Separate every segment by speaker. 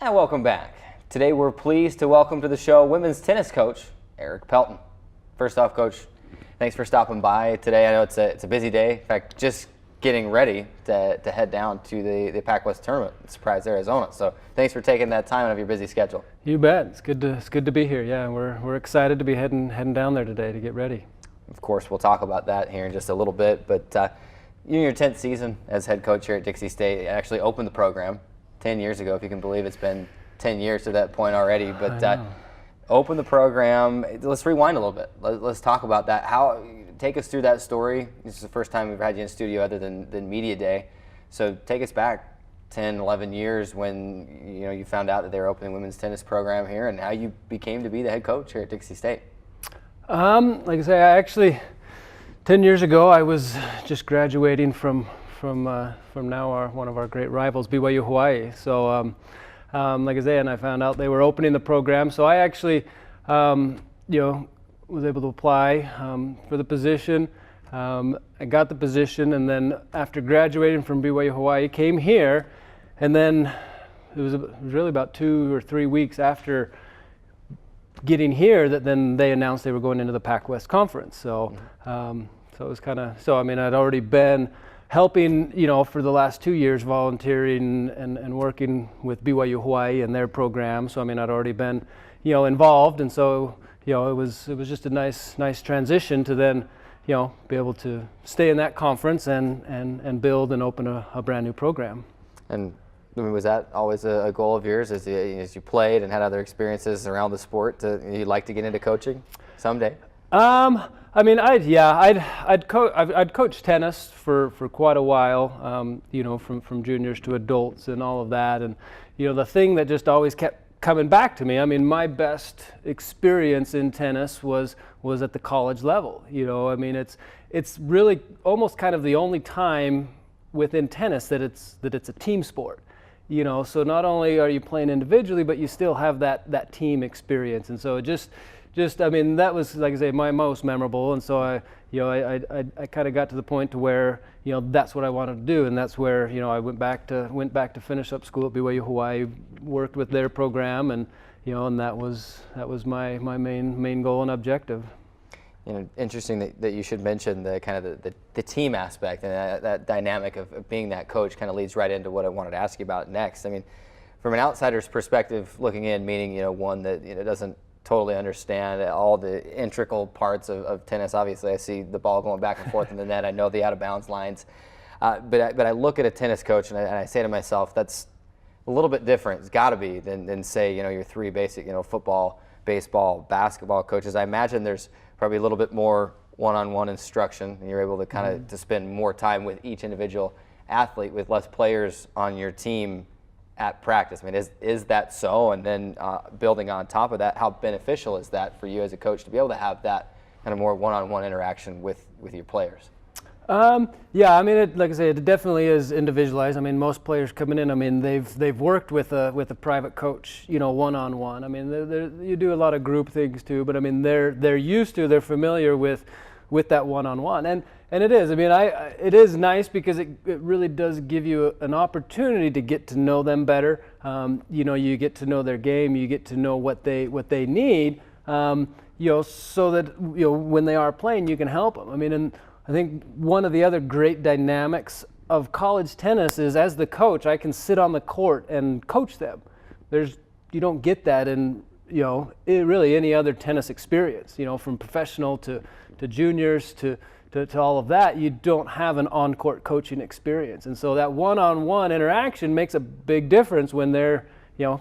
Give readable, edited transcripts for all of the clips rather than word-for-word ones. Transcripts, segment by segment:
Speaker 1: And welcome back. Today we're pleased to welcome to the show women's tennis coach, Eric Pelton. First off, Coach, thanks for stopping by today. I know it's a busy day. In fact, just getting ready to head down to the Pac West tournament in Surprise, Arizona. So thanks for taking that time out of your busy schedule.
Speaker 2: You bet. It's good to be here. Yeah, we're excited to be heading down there today to get ready.
Speaker 1: Of course, we'll talk about that here in just a little bit. But you're in your 10th season as head coach here at Dixie State. You actually opened the program 10 years ago, if you can believe it's been 10 years to that point already. But open the program. Let's rewind a little bit. Let's talk about that. Take us through that story. This is the first time we've had you in studio other than Media Day. So take us back 10, 11 years when you found out that they were opening a women's tennis program here, and how you became to be the head coach here at Dixie State.
Speaker 2: Like I say, I actually 10 years ago I was just graduating from now one of our great rivals, BYU Hawaii. So like I say, and I found out they were opening the program. So I actually was able to apply for the position. I got the position, and then after graduating from BYU Hawaii, came here, and then it was really about 2 or 3 weeks after getting here that then they announced they were going into the Pac West Conference. So so it was I'd already been helping, for the last 2 years, volunteering and working with BYU Hawaii and their program. So I'd already been, involved, and so it was just a nice transition to then, be able to stay in that conference and build and open a brand new program.
Speaker 1: And was that always a goal of yours as you played and had other experiences around the sport? You'd like to get into coaching someday? I'd coached tennis for quite a while, from juniors to adults and all of that. And, the thing that just always kept coming back to me, my best experience in tennis was at the college level. It's really almost kind of the only time within tennis that it's a team sport. So not only are you playing individually, but you still have that team experience. And so that was, like I say, my most memorable. And so I kind of got to the point to where, that's what I wanted to do. And that's where, I went back to finish up school at BYU Hawaii, worked with their program, and, and that was my main goal and objective. Interesting that you should mention the kind of the team aspect, and that dynamic of being that coach kind of leads right into what I wanted to ask you about next. From an outsider's perspective, looking in, meaning one that doesn't totally understand all the integral parts of tennis. Obviously, I see the ball going back and forth in the net. I know the out of bounds lines, but I look at a tennis coach and I say to myself, that's a little bit different. It's got to be than say your three basic football, baseball, basketball coaches. I imagine there's probably a little bit more one-on-one instruction, and you're able to kind of to spend more time with each individual athlete with less players on your team at practice. Is that so? And then building on top of that, how beneficial is that for you as a coach to be able to have that kind of more one-on-one interaction with your players? Like I say, it definitely is individualized. Most players coming in, they've worked with a private coach, one-on-one. You do a lot of group things too, but they're familiar with that one-on-one, and it is. It is nice because it really does give you an opportunity to get to know them better. You get to know their game, you get to know what they need, so that when they are playing, you can help them. And I think one of the other great dynamics of college tennis is, as the coach, I can sit on the court and coach them. You don't get that in really any other tennis experience. From professional to juniors to all of that, you don't have an on-court coaching experience. And so that one-on-one interaction makes a big difference when they're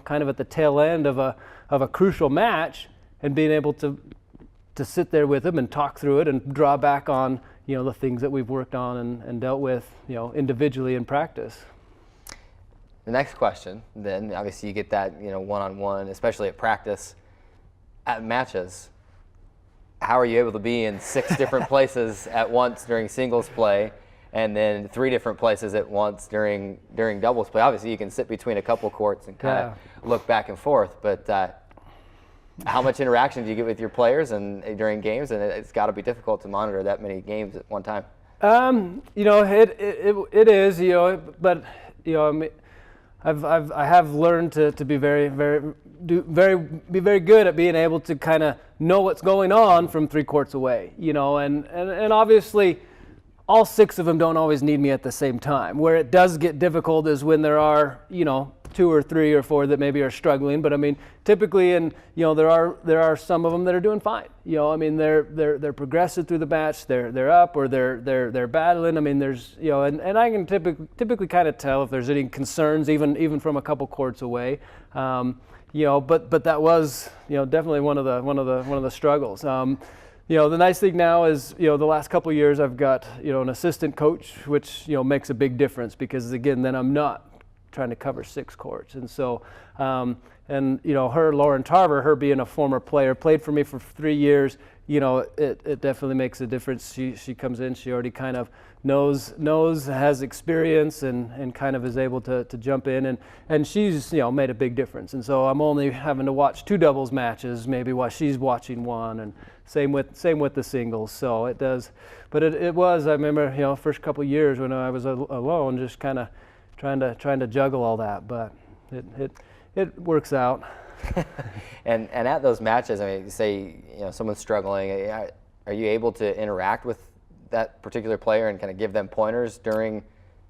Speaker 1: kind of at the tail end of a crucial match, and being able to sit there with them and talk through it and draw back on the things that we've worked on and dealt with individually in practice. The next question, then, obviously you get that one-on-one, especially at practice. At matches, how are you able to be in 6 different places at once during singles play, and then 3 different places at once during doubles play? Obviously you can sit between a couple courts and kind of look back and forth, but how much interaction do you get with your players and during games? And it's got to be difficult to monitor that many games at one time.
Speaker 2: It is, but
Speaker 1: I have learned to be very good at being able to kind of know what's going on from 3 courts away, you know, and obviously all 6 of them don't always need me at the same time. Where it does get difficult is when there are, you know, 2 or 3 or 4 that maybe are struggling. But I mean, typically, and you know, there are some of them that are doing fine. You know, I mean, they're progressive through the match. They're up or they're battling. I mean, there's, you know, and I can typically kind of tell if there's any concerns, even from a couple courts away. You know, but that was, you know, definitely one of the struggles. You know, the nice thing now is, you know, the last couple of years I've got, you know, an assistant coach, which, you know, makes a big difference because, again, then I'm not trying to cover 6 courts. And so, and, you know, Lauren Tarver, her being a former player, played for me for 3 years, you know, it definitely makes a difference. She comes in, she already kind of knows, has experience and kind of is able to jump in and she's, you know, made a big difference. And so I'm only having to watch 2 doubles matches maybe while she's watching 1, and same with the singles. So it does, but it was, I remember, you know, first couple of years when I was alone, just kind of trying to juggle all that, but it works out.
Speaker 3: and at those matches, I mean, say, you know, someone's struggling, are you able to interact with that particular player and kind of give them pointers during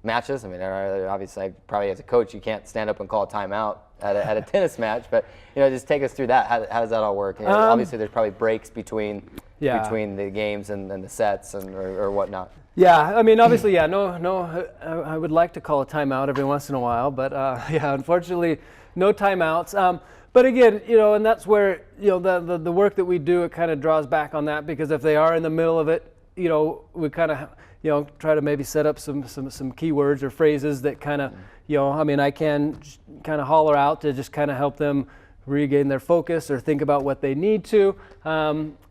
Speaker 3: matches? I mean, obviously, probably as a coach, you can't stand up and call a timeout at a tennis match, but, you know, just take us through that. How does that all work? You know, obviously, there's probably breaks between the games and the sets or whatnot.
Speaker 1: Yeah, I mean, obviously, yeah, no, I would like to call a timeout every once in a while, but yeah, unfortunately, no timeouts. But again, you know, and that's where, you know, the work that we do, it kind of draws back on that, because if they are in the middle of it, you know, we kind of, you know, try to maybe set up some keywords or phrases that kind of, you know, I mean, I can kind of holler out to just kind of help them regain their focus or think about what they need to,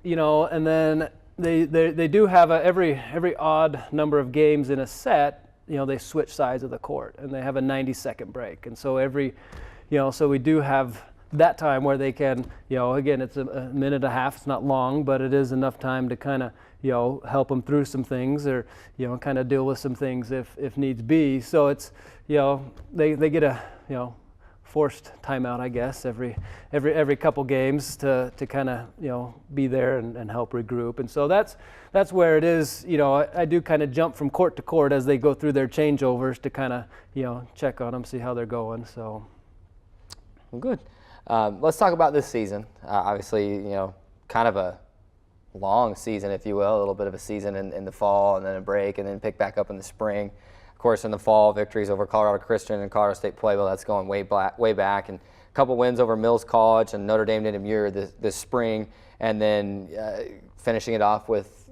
Speaker 1: you know, and then they do have every odd number of games in a set, you know, they switch sides of the court and they have a 90-second break. And so so we do have that time where they can, you know, again, it's a minute and a half, it's not long, but it is enough time to kind of, you know, help them through some things or, you know, kind of deal with some things if needs be. So it's, you know, they get a, you know, forced timeout, I guess, every couple games to kind of, you know, be there and help regroup. And so that's where it is, you know, I do kind of jump from court to court as they go through their changeovers to kind of, you know, check on them, see how they're going. So,
Speaker 3: well, good. Let's talk about this season. Obviously, you know, kind of a long season, if you will, a little bit of a season in the fall and then a break and then pick back up in the spring. Of course, in the fall, victories over Colorado Christian and Colorado State Pueblo, that's going way back, and a couple wins over Mills College and Notre Dame Namur this spring, and then finishing it off with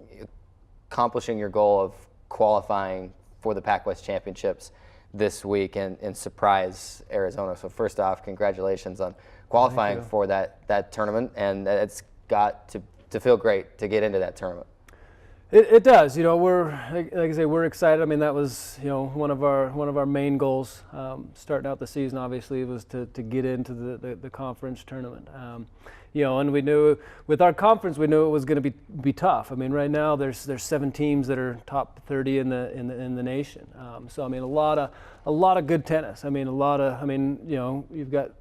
Speaker 3: accomplishing your goal of qualifying for the Pac-West Championships this week and surprise Arizona. So first off, congratulations on qualifying for that tournament, and it's got to feel great to get into that tournament.
Speaker 1: It does. You know, we're, like I say, we're excited. I mean, that was, you know, one of our main goals starting out the season. Obviously, was to get into the conference tournament. You know, and we knew with our conference, we knew it was going to be tough. I mean, right now there's 7 teams that are top 30 in the nation. So I mean, a lot of good tennis. I mean, you know, you've got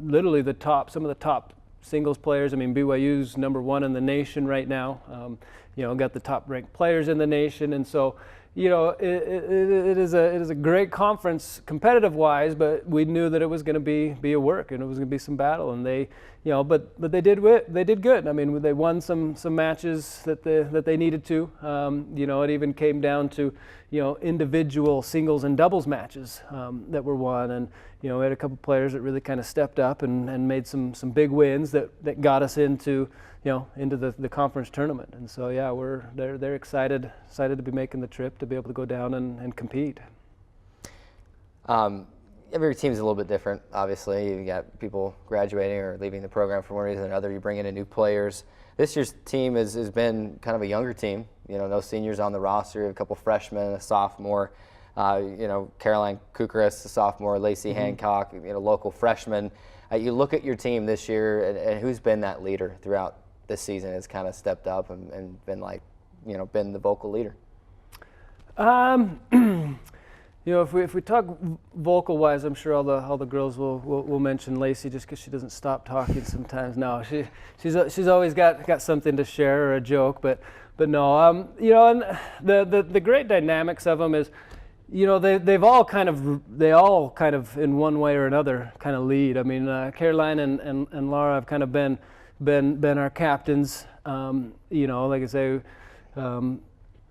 Speaker 1: literally some of the top singles players. I mean, BYU's #1 in the nation right now. You know, got the top ranked players in the nation, and so, you know, it is a great conference competitive wise, but we knew that it was going to be a work and it was going to be some battle, and they, you know, but they did good. I mean, they won some matches that they needed to. You know, it even came down to, you know, individual singles and doubles matches that were won, and you know, we had a couple players that really kind of stepped up and made some big wins that got us into, you know, into the conference tournament. And so yeah, they're excited to be making the trip to be able to go down and compete.
Speaker 3: Every team's a little bit different, obviously. You got people graduating or leaving the program for one reason or another. You bring in new players. This year's team has been kind of a younger team. You know, no seniors on the roster, a couple freshmen, a sophomore. You know, Caroline Kukaris, a sophomore, Lacey Hancock, you know, local freshman. You look at your team this year, and who's been that leader throughout this season, has kind of stepped up and been like, you know, been the vocal leader?
Speaker 1: You know, if we talk vocal wise, I'm sure all the girls will mention Lacey just because she doesn't stop talking sometimes. No, she's always got something to share or a joke, but no, you know, and the great dynamics of them is, you know, they all kind of in one way or another kind of lead. I mean, Caroline and Laura have kind of been our captains. You know, like I say.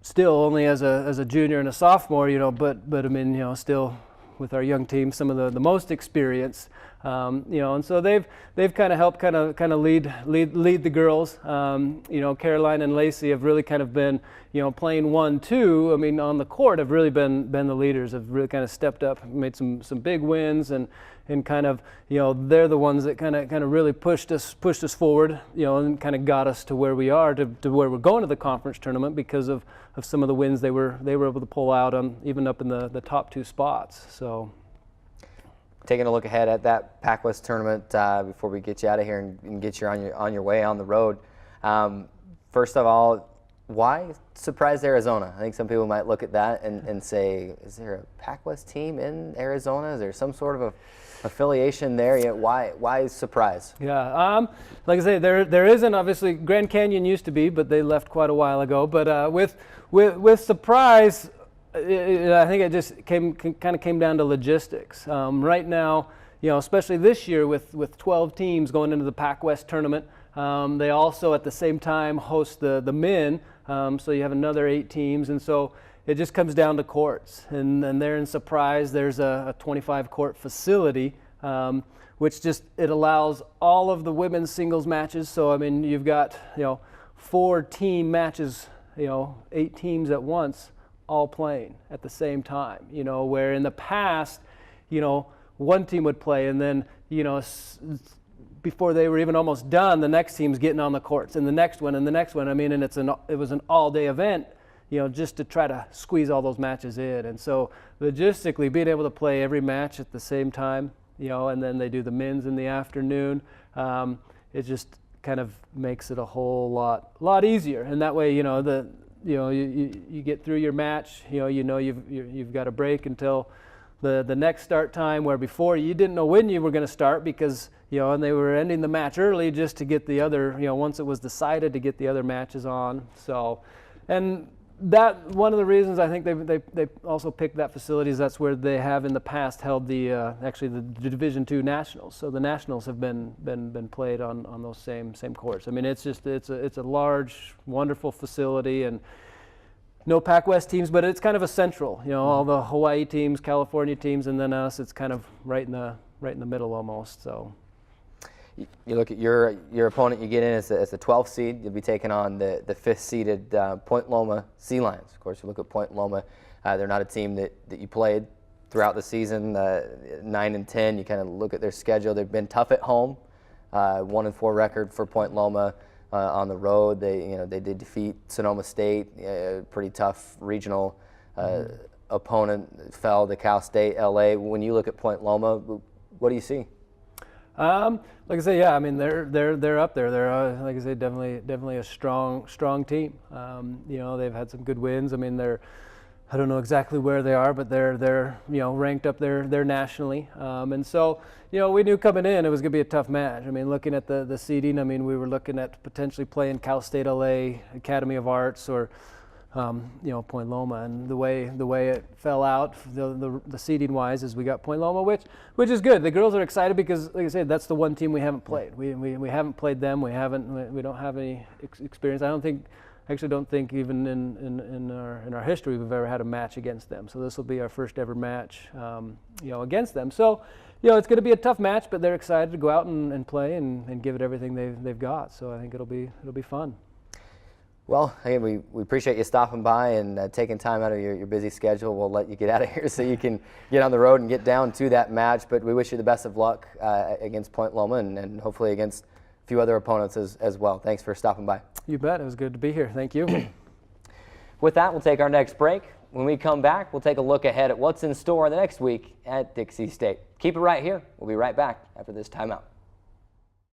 Speaker 1: Still only as a junior and a sophomore, you know, but I mean, you know, still with our young team, some of the most experienced, you know, and so they've kind of helped kind of lead the girls. You know, Caroline and Lacey have really kind of been, you know, playing 1-2. I mean, on the court have really been the leaders, have really kind of stepped up, made some big wins, and kind of, you know, they're the ones that kind of really pushed us forward, you know, and kind of got us to where we are, to where we're going to the conference tournament because of some of the wins they were able to pull out on, even up in the top 2 spots. So,
Speaker 3: taking a look ahead at that Pac West tournament before we get you out of here and get you on your way on the road. First of all, why surprise Arizona? I think some people might look at that and say, is there a Pac West team in Arizona? Is there some sort of a affiliation there? You know, why surprise?
Speaker 1: Yeah, like I say, there isn't. Obviously, Grand Canyon used to be, but they left quite a while ago. But with surprise, I think it just kind of came down to logistics. Right now, you know, especially this year with 12 teams going into the Pac West tournament, they also at the same time host the men. So you have another 8 teams, and so it just comes down to courts. And there in Surprise, there's a 25-court facility, which just, it allows all of the women's singles matches. So, I mean, you've got, you know, 4 team matches, you know, 8 teams at once, all playing at the same time, you know, where in the past, you know, one team would play and then, you know, before they were even almost done, the next team's getting on the courts, and the next one, and the next one. I mean, and it was an all-day event, you know, just to try to squeeze all those matches in. And so logistically, being able to play every match at the same time, you know, and then they do the men's in the afternoon, it just kind of makes it a whole lot easier. And that way, you know, you get through your match, you know you've got a break until the next start time, where before you didn't know when you were going to start because, you know, and they were ending the match early just to get the other, you know, once it was decided, to get the other matches on. So, and that, one of the reasons I think they also picked that facility is that's where they have in the past held actually the Division II Nationals. So the Nationals have been played on those same courts. I mean, it's a large, wonderful facility, and no Pac West teams, but it's kind of a central, you know, all the Hawaii teams, California teams, and then us. It's kind of right in the middle almost. So
Speaker 3: you look at your opponent you get in as the 12th seed. You'll be taking on the 5th seeded Point Loma Sea Lions. Of course, you look at Point Loma. They're not a team that you played throughout the season. 9 and 10. You kind of look at their schedule. They've been tough at home. 1-4 record for Point Loma. On the road, they did defeat Sonoma State, a pretty tough regional opponent. Fell to Cal State, LA. When you look at Point Loma, what do you see?
Speaker 1: Like I say, yeah, I mean they're up there. They're like I say, definitely a strong team. You know, they've had some good wins. I mean, I don't know exactly where they are, but they're you know, ranked up there nationally. And so, you know, we knew coming in it was going to be a tough match. I mean, looking at the seeding, I mean, we were looking at potentially playing Cal State LA, Academy of Arts, or you know, Point Loma. And the way it fell out, the seeding wise, is we got Point Loma, which is good. The girls are excited because, like I said, that's the one team we haven't played. We haven't played them. We don't have any experience. I actually don't think even in our history we've ever had a match against them. So this will be our first ever match, you know, against them. So, you know, it's going to be a tough match, but they're excited to go out and play and give it everything they've got. So I think it'll be fun.
Speaker 3: Well, again, we appreciate you stopping by and taking time out of your busy schedule. We'll let you get out of here so you can get on the road and get down to that match. But we wish you the best of luck against Point Loma and hopefully against a few other opponents as well. Thanks for stopping by.
Speaker 1: You bet. It was good to be here. Thank you.
Speaker 3: With that, we'll take our next break. When we come back, we'll take a look ahead at what's in store the next week at Dixie State. Keep it right here. We'll be right back after this timeout.